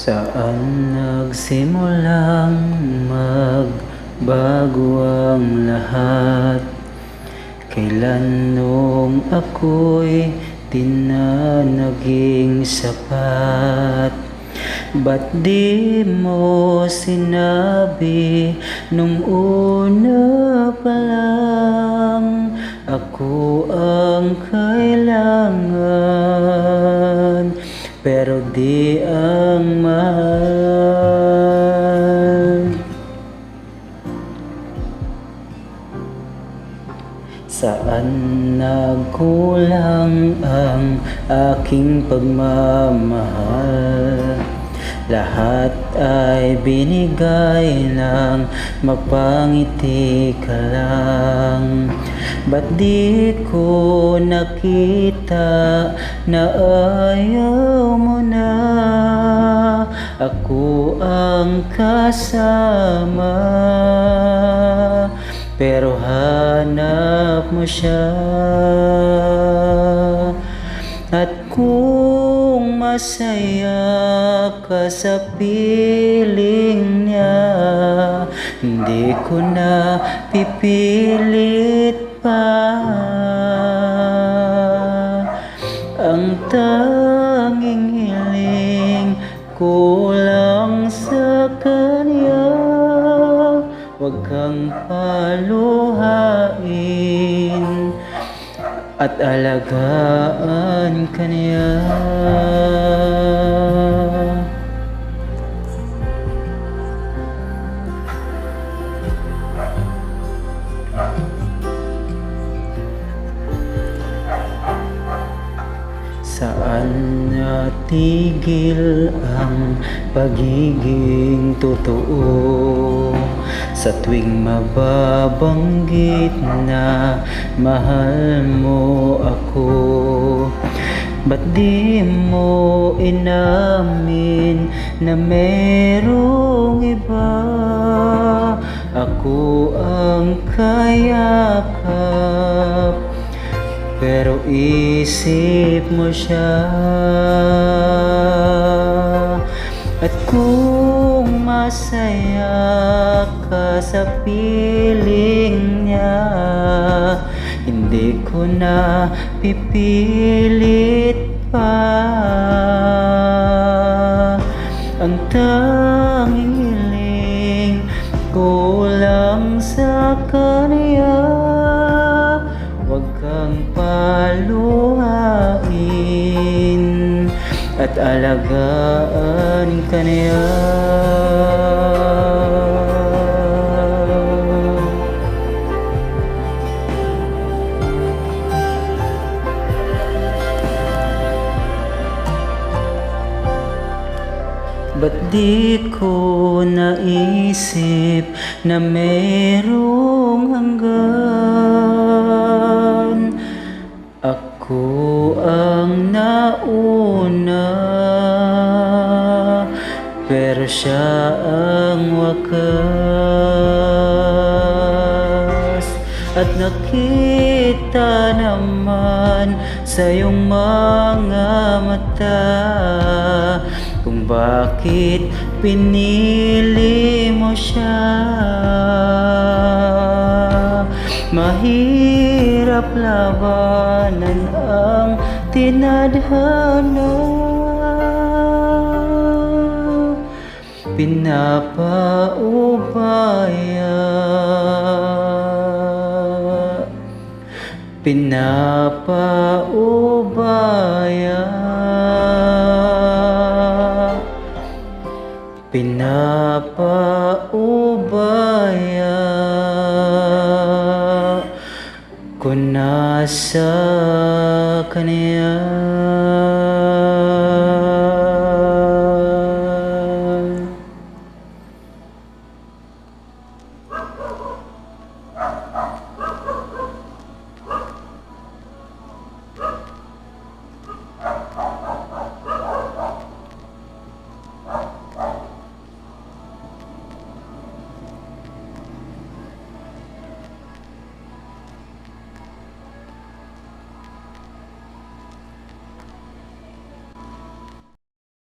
Saan nagsimulang magbago ang lahat? Kailan nung ako'y di na naging sapat? Ba't di mo sinabi nung una pa lang ako ang kailangan, pero di ang mahal? Saan nagkulang ang aking pagmamahal? Lahat ay binigay ng mapangiti ka lang. Ba't di ko nakita na ayaw mo na ako ang kasama, pero hanap mo siya? At kung masaya ka sa piling niya, hindi ko na pipilit pa. Ang tanging hiling ko lang sa kanya, huwag kang paluhain at alagaan ka niya. Saan natigil ang pagiging totoo? Sa tuwing mababanggit na mahal mo ako, ba't di mo inamin na merong iba? Ako ang kayakap, pero isip mo siya. At kung masaya ka sa piling niya, hindi ko na pipilit pa. Ang tanging hiling ko lang sa kanya, huwag kang paluhain at alagaan ka niya. Ba't di ko naisip na merong hanggan? Ako ang nauna, pero siya ang wakas. At nakita naman sa iyong mga mata kung bakit pinili mo siya. Mahirap labanan ang tinadhana, pinapaubaya, pinapaubaya, pinapaubaya ko na sa kanya.